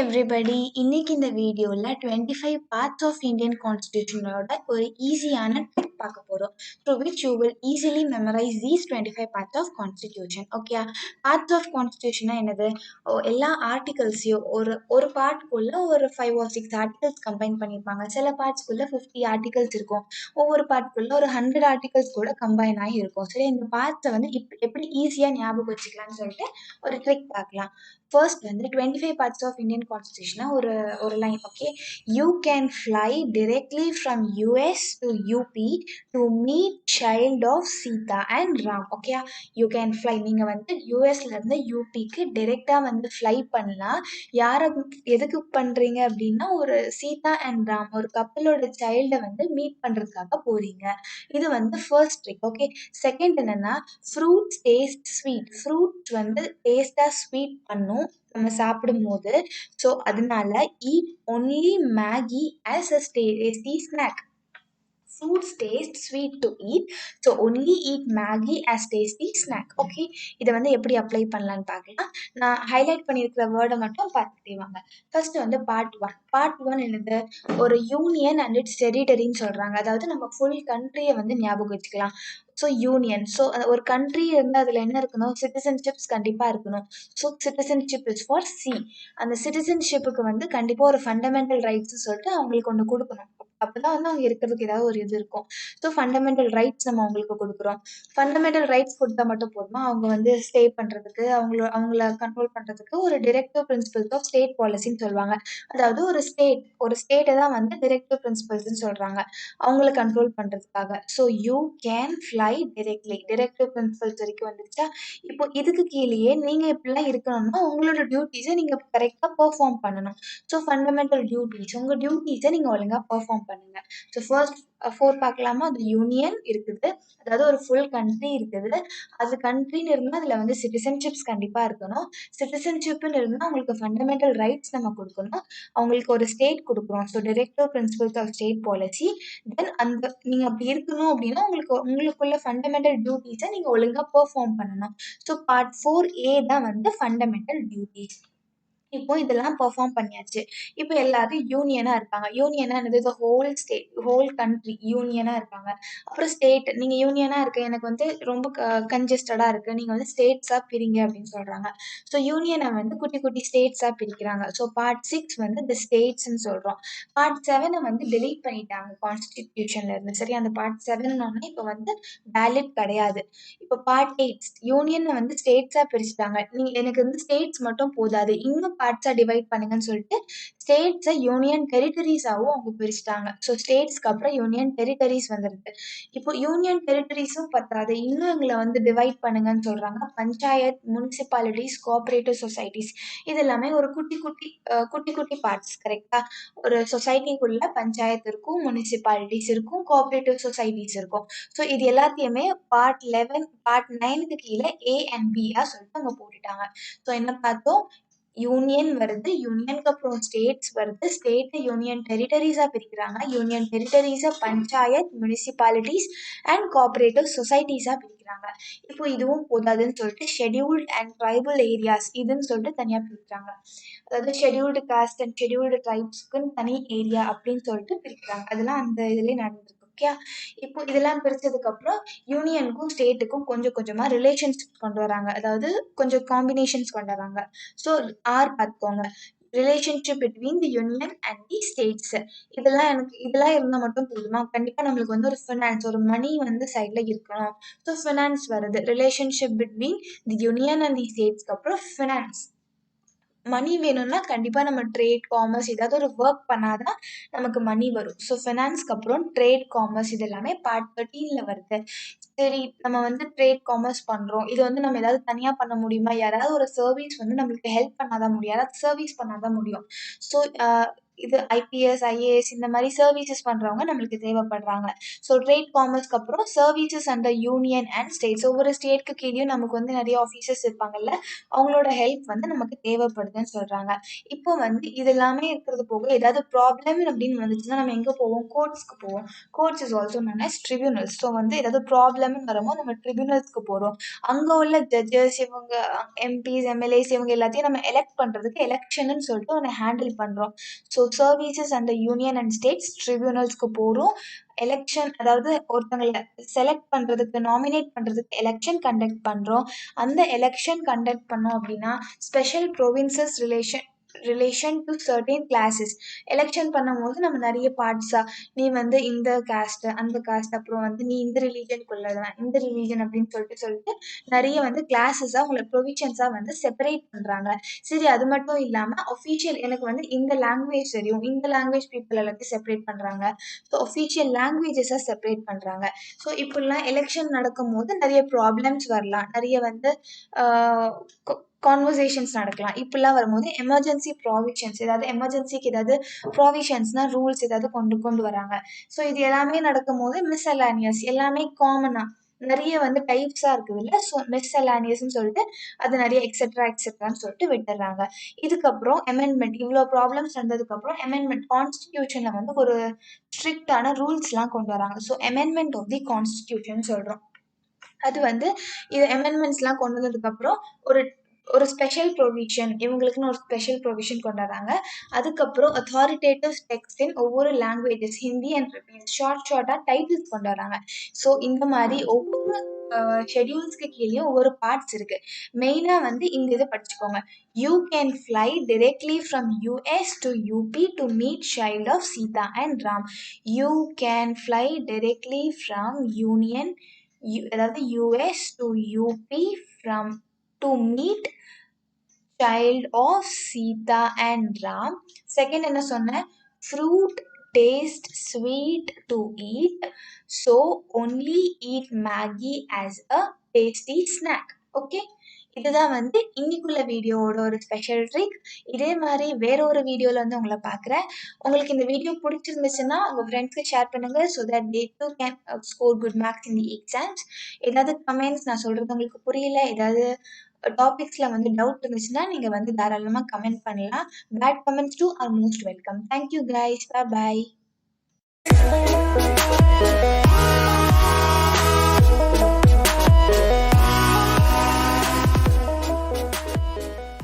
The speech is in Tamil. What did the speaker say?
எவ்ரிபடி இன்னைக்கு இந்த வீடியோவில் 25 பார்ட்ஸ் ஆஃப் இந்தியன் கான்ஸ்டியூஷனோட ஒரு ஈஸியான ட்ரிக் பார்க்க போகிறோம். Through which you will easily memorize these 25 parts of constitution. Okay, parts of கான்ஸ்டியூஷனா என்னது? எல்லா ஆர்டிகல்ஸையும் ஒரு பார்ட்குள்ள ஒரு 5 or 6 ஆர்டிகல்ஸ் கம்பைன் பண்ணியிருப்பாங்க. சில பார்ட்ஸ்குள்ள 50 ஆர்டிகல்ஸ் இருக்கும், ஒவ்வொரு பார்ட்குள்ள ஒரு 100 ஆர்டிகல்ஸ் கூட கம்பைன் ஆகி இருக்கும். சரி, இந்த பார்ட்ஸை வந்து எப்படி ஈஸியாக ஞாபகம் வச்சுக்கலாம்னு சொல்லிட்டு ஒரு ட்ரிக் பார்க்கலாம். ஃபர்ஸ்ட் வந்து 25 பார்ட்ஸ் ஆஃப் இந்தியன் கான்ஸ்டியூஷனா ஒரு line. Okay, you can fly directly from US to UP to meet child of Sita and Ram. Okay, you can fly, நீங்கள் வந்து யூஎஸ்ல இருந்து யூபிக்கு டிரெக்டாக வந்து ஃப்ளை பண்ணலாம். யாரை எதுக்கு பண்ணுறீங்க அப்படின்னா, ஒரு சீதா அண்ட் ராம் ஒரு கப்பலோட சைல்டை வந்து மீட் பண்ணுறதுக்காக போகிறீங்க. இது வந்து ஃபர்ஸ்ட் ட்ரிக். ஓகே, செகண்ட் என்னன்னா, ஃப்ரூட்ஸ் டேஸ்ட் ஸ்வீட். ஃப்ரூட்ஸ் வந்து டேஸ்ட்டாக ஸ்வீட் பண்ணும் நம்ம சாப்பிடும்போது. ஸோ அதனால eat only Maggi as a tasty snack. Fruits taste sweet to eat, so only eat Maggi as tasty snack. Okay, இதை வந்து எப்படி அப்ளை பண்ணலான்னு பார்க்கலாம். நான் ஹைலைட் பண்ணியிருக்கிற வேர்டை மட்டும் பார்த்துட்டே வாங்க. ஃபர்ஸ்ட் வந்து பார்ட் ஒன் என்னது? ஒரு யூனியன் அண்ட் இட்ஸ் டெரிட்டரின்னு சொல்கிறாங்க. அதாவது நம்ம ஃபுல் கண்ட்ரியை வந்து ஞாபகம் வச்சுக்கலாம். ஸோ யூனியன், ஸோ ஒரு கண்ட்ரி இருந்து அதில் என்ன இருக்கணும்? சிட்டிசன்ஷிப்ஸ் கண்டிப்பாக இருக்கணும். So citizenship is for C. அந்த சிட்டிசன்ஷிப்புக்கு வந்து கண்டிப்பாக ஒரு ஃபண்டமெண்டல் ரைட்ஸ் சொல்லிட்டு அவங்களுக்கு ஒன்று கொடுக்கணும். அப்பதான் வந்து அவங்க இருக்கிறதுக்கு ஏதாவது ஒரு இது இருக்கும். ஸோ ஃபண்டமெண்டல் ரைட்ஸ் நம்ம அவங்களுக்கு கொடுக்குறோம். ஃபண்டமெண்டல் ரைட்ஸ் கொடுத்தா மட்டும் போதுமா? அவங்க வந்து ஸ்டே பண்ணுறதுக்கு, அவங்கள கண்ட்ரோல் பண்ணுறதுக்கு ஒரு டிரெக்டிவ் பிரின்சிபல்ஸ் ஆஃப் ஸ்டேட் பாலிசின்னு சொல்லுவாங்க. அதாவது ஒரு ஸ்டேட்டை தான் வந்து டிரெக்டிவ் பிரின்சிபல்ஸ்ன்னு சொல்கிறாங்க, அவங்கள கண்ட்ரோல் பண்ணுறதுக்காக. So you can fly directly, directive principles வரைக்கும் வந்துருச்சா? இப்போ இதுக்கு கீழேயே நீங்கள் இப்படிலாம் இருக்கணும்னா உங்களோட டியூட்டிஸை நீங்கள் கரெக்டாக பெர்ஃபார்ம் பண்ணணும். ஸோ ஃபண்டமெண்டல் டியூட்டிஸ், உங்கள் டியூட்டிஸை நீங்கள் ஒழுங்காக பெர்ஃபார்ம் பண்ணுங்க. ஸோ ஃபர்ஸ்ட் 4 பார்க்கலாமா? அது யூனியன் இருக்குது, அதாவது ஒரு ஃபுல் கண்ட்ரி இருக்குது. அது கண்ட்ரின்னு இருந்தால் அதில் வந்து சிட்டிசன்ஷிப்ஸ் கண்டிப்பாக இருக்கணும். சிட்டிசன்ஷிப்னு இருந்தால் அவங்களுக்கு ஃபண்டமெண்டல் ரைட்ஸ் நம்ம கொடுக்கணும். அவங்களுக்கு ஒரு ஸ்டேட் கொடுக்குறோம். So directive principles of state policy. Then அந்த நீங்கள் அப்படி இருக்கணும் அப்படின்னா உங்களுக்குள்ள ஃபண்டமெண்டல் டியூட்டிஸை நீங்கள் ஒழுங்காக பெர்ஃபார்ம் பண்ணணும். ஸோ பார்ட் 4A தான் வந்து ஃபண்டமெண்டல் டியூட்டிஸ். இப்போ இதெல்லாம் பெர்ஃபார்ம் பண்ணியாச்சு. இப்போ எல்லாரும் யூனியனாக இருப்பாங்க. யூனியனாக என்னது? The whole state, whole country யூனியனாக இருப்பாங்க. அப்புறம் ஸ்டேட், நீங்கள் யூனியனாக இருக்க எனக்கு வந்து ரொம்ப கன்ஜஸ்டடாக இருக்குது, நீங்கள் வந்து ஸ்டேட்ஸாக பிரிங்க அப்படின்னு சொல்கிறாங்க. ஸோ யூனியனை வந்து குட்டி குட்டி ஸ்டேட்ஸாக பிரிக்கிறாங்க. ஸோ பார்ட் 6 வந்து த ஸ்டேட்ஸ்ன்னு சொல்கிறோம். பார்ட் 7 வந்து டெலீட் பண்ணிட்டாங்க கான்ஸ்டிடியூஷன்ல இருந்து. சரி, அந்த பார்ட் 7 இப்போ வந்து வேலிட் கிடையாது. இப்போ பார்ட் 8 யூனியனை வந்து ஸ்டேட்ஸாக பிரிச்சுட்டாங்க. எனக்கு வந்து ஸ்டேட்ஸ் மட்டும் போதாது, இன்னும் பார்ட்ஸாக டிவைட் பண்ணுங்கன்னு சொல்லிட்டு ஸ்டேட்ஸை யூனியன் டெரிட்டரிஸாகவும் அவங்க பிரிச்சுட்டாங்க. ஸோ ஸ்டேட்ஸ்க்கு அப்புறம் யூனியன் டெரிட்டரிஸ் வந்துருக்கு. இப்போ யூனியன் டெரிட்டரிஸும் பத்தாது, இன்னும் எங்களை வந்து டிவைட் பண்ணுங்கன்னு சொல்கிறாங்க. பஞ்சாயத், முனிசிபாலிட்டிஸ், கோஆப்ரேட்டிவ் சொசைட்டிஸ், இது எல்லாமே ஒரு குட்டி குட்டி பார்ட்ஸ். கரெக்டாக ஒரு சொசைட்டிக்குள்ள பஞ்சாயத்து இருக்கும், முனிசிபாலிட்டிஸ் இருக்கும், கோஆப்ரேட்டிவ் சொசைட்டிஸ் இருக்கும். ஸோ இது எல்லாத்தையுமே பார்ட் 9க்கு கீழே A and B சொல்லிட்டு அவங்க போட்டுட்டாங்க. ஸோ என்ன பார்த்தோம்? யூனியன் வருது, யூனியனுக்கு அப்புறம் ஸ்டேட்ஸ் வருது, ஸ்டேட்டை யூனியன் டெரிட்டரிஸாக பிரிக்கிறாங்க, யூனியன் டெரிட்டரிஸை பஞ்சாயத், முனிசிபாலிட்டிஸ் அண்ட் கோஆப்ரேட்டிவ் சொசைட்டிஸாக பிரிக்கிறாங்க. இப்போ இதுவும் போதாதுன்னு சொல்லிட்டு ஷெட்யூல்ட் அண்ட் ட்ரைபல் ஏரியாஸ் இதுன்னு சொல்லிட்டு தனியாக பிரிக்கிறாங்க. அதாவது ஷெட்யூல்டு காஸ்ட் அண்ட் ஷெட்யூல்டு ட்ரைப்ஸ்க்குன்னு தனி ஏரியா அப்படின்னு சொல்லிட்டு பிரிக்கிறாங்க. அதெல்லாம் அந்த இதுலேயே நடந்திருக்கு. ஓகே, இப்போ இதெல்லாம் பிரிச்சதுக்கப்புறம் யூனியனுக்கும் ஸ்டேட்டுக்கும் கொஞ்சம் கொஞ்சமாக ரிலேஷன்ஷிப் கொண்டு வராங்க, அதாவது கொஞ்சம் காம்பினேஷன்ஸ் கொண்டு வராங்க. ஸோ பார்த்துக்கோங்க, relationship between the union and the states. இதெல்லாம் இருந்தால் மட்டும் போதுமா? கண்டிப்பாக நம்மளுக்கு வந்து ஒரு ஃபினான்ஸ், ஒரு மணி வந்து சைடில் இருக்கணும். ஸோ ஃபினான்ஸ் வருது, relationship between the union and the ஸ்டேட்ஸ்க்கு அப்புறம் ஃபினான்ஸ். மணி வேணும்னா கண்டிப்பாக நம்ம ட்ரேட், காமர்ஸ் ஏதாவது ஒரு ஒர்க் பண்ணாதான் நமக்கு மணி வரும். ஸோ ஃபினான்ஸ்க்கு அப்புறம் ட்ரேட், காமர்ஸ் இது எல்லாமே பார்ட் 13ல் வருது. சரி, நம்ம வந்து ட்ரேட், காமர்ஸ் பண்ணுறோம், இது வந்து நம்ம ஏதாவது தனியாக பண்ண முடியுமா? யாராவது ஒரு சர்வீஸ் வந்து நம்மளுக்கு ஹெல்ப் பண்ணாதான் முடியும், யாராவது சர்வீஸ் பண்ணாதான் முடியும். ஸோ இது ஐபிஎஸ் ஐஏஎஸ் இந்த மாதிரி சர்வீசஸ் பண்ணுறவங்க நம்மளுக்கு தேவைப்படுறாங்க. ஸோ ட்ரேட் காமர்ஸ்க்கு அப்புறம் services under union and states. ஒவ்வொரு ஸ்டேட்க்கு கீழேயும் நமக்கு வந்து நிறைய ஆஃபீஸர்ஸ் இருப்பாங்கல்ல, அவங்களோட ஹெல்ப் வந்து நமக்கு தேவைப்படுதுன்னு சொல்கிறாங்க. இப்போ வந்து இது எல்லாமே இருக்கிறது போக ஏதாவது ப்ராப்ளம் அப்படின்னு வந்துச்சுன்னா நம்ம எங்கே போவோம்? கோர்ட்ஸ்க்கு போவோம். Courts is also known as tribunals. So வந்து ஏதாவது ப்ராப்ளம்னு வரும்போது நம்ம ட்ரிபியூனல்ஸ்க்கு போகிறோம். அங்கே உள்ள ஜட்ஜஸ் இவங்க எம்பிஸ் எம்எல்ஏஸ் இவங்க எல்லாத்தையும் நம்ம எலெக்ட் பண்ணுறதுக்கு எலெக்ஷன்னு சொல்லிட்டு ஒன்று ஹேண்டில் பண்ணுறோம். So services and union and states ட்ரிபியூனல்ஸ்க்கு போகிறோம். எலெக்ஷன் அதாவது ஒருத்தங்களை செலக்ட் பண்ணுறதுக்கு நாமினேட் பண்ணுறதுக்கு எலெக்ஷன் கண்டக்ட் பண்ணுறோம். அந்த எலெக்ஷன் கண்டக்ட் பண்ணோம் அப்படின்னா special provinces relation to certain classes. Election பண்ணும்போது நம்ம நிறைய பார்ட்ஸாக நீ வந்து இந்த காஸ்ட் அந்த காஸ்ட் அப்புறம் வந்து நீ இந்த ரிலீஜனுக்குள்ளதான் இந்த ரிலீஜன் அப்படின்னு சொல்லிட்டு நிறைய வந்து கிளாஸஸாக உங்களை ப்ரொவிஷன்ஸாக வந்து செப்பரேட் பண்ணுறாங்க. சரி, அது மட்டும் இல்லாமல் ஒஃபிஷியல் எனக்கு வந்து இந்த லாங்குவேஜ் தெரியும், இந்த லாங்குவேஜ் பீப்புள் எல்லாத்தையும் செப்பரேட் பண்ணுறாங்க. ஸோ ஒஃபிஷியல் லாங்குவேஜஸாக செப்பரேட் பண்ணுறாங்க. ஸோ இப்படிலாம் எலெக்ஷன் நடக்கும் போது நிறைய ப்ராப்ளம்ஸ் வரலாம், நிறைய வந்து கான்வர்சேஷன்ஸ் நடக்கலாம். இப்படிலாம் வரும்போது எமர்ஜென்சி ப்ராவிஷன்ஸ், ஏதாவது எமர்ஜென்சிக்கு ஏதாவது ப்ராவிஷன்ஸ்னால் ரூல்ஸ் ஏதாவது கொண்டு வராங்க. ஸோ இது எல்லாமே நடக்கும்போது மிஸ்அலானியஸ் எல்லாமே காமனாக நிறைய வந்து டைப்ஸாக இருக்குது இல்லை. ஸோ மிஸ்அலானியஸ்ன்னு சொல்லிட்டு அது நிறைய எக்ஸெட்ரான்னு சொல்லிட்டு விட்டுறாங்க. இதுக்கப்புறம் அமெண்ட்மெண்ட், இவ்வளோ ப்ராப்ளம்ஸ் வந்ததுக்கப்புறம் அமெண்ட்மெண்ட் கான்ஸ்டிடியூஷனில் வந்து ஒரு ஸ்ட்ரிக்டான ரூல்ஸ்லாம் கொண்டு வராங்க. So amendment of the constitution சொல்கிறோம். அது வந்து இது அமெண்ட்மெண்ட்ஸ்லாம் கொண்டு வந்ததுக்கப்புறம் ஒரு ஸ்பெஷல் ப்ரொவிஷன், இவங்களுக்குன்னு ஒரு ஸ்பெஷல் ப்ரொவிஷன் கொண்டு வராங்க. அதுக்கப்புறம் அத்தாரிட்டேட்டிவ் டெக்ஸ்ட் இன் ஒவ்வொரு லாங்குவேஜஸ் ஹிந்தி அண்ட் ஷார்ட்டாக டைட்டில்ஸ் கொண்டு வராங்க. ஸோ இந்த மாதிரி ஒவ்வொரு ஷெடியூல்ஸ்க்கு கீழேயும் ஒவ்வொரு பார்ட்ஸ் இருக்கு. மெயினாக வந்து இந்த இதை படிச்சுக்கோங்க. You can fly directly from US to UP to meet child of Sita and Ram. You can fly directly from union அதாவது US to UP from to meet child of Sita and Ram. Second என்ன சொன்னேன்? Fruit taste sweet to eat, so only eat Maggi as a tasty snack. Okay, இதுதான் வந்து இன்னைக்குள்ள வீடியோவோட ஒரு ஸ்பெஷல் ட்ரிக். இதே மாதிரி வேற ஒரு வீடியோவில் வந்து உங்களை பார்க்குறேன். உங்களுக்கு இந்த வீடியோ பிடிச்சிருந்துச்சுன்னா உங்கள் ஃப்ரெண்ட்ஸ்க்கு ஷேர் பண்ணுங்கள். So that they too can score good marks in the exams. ஏதாவது கமெண்ட்ஸ் நான் சொல்கிறது உங்களுக்கு புரியல, ஏதாவது டாபிக்ஸில் வந்து டவுட் இருந்துச்சுன்னா நீங்கள் வந்து தாராளமாக கமெண்ட் பண்ணலாம். Bad comments too are most welcome. Thank you guys, bye bye.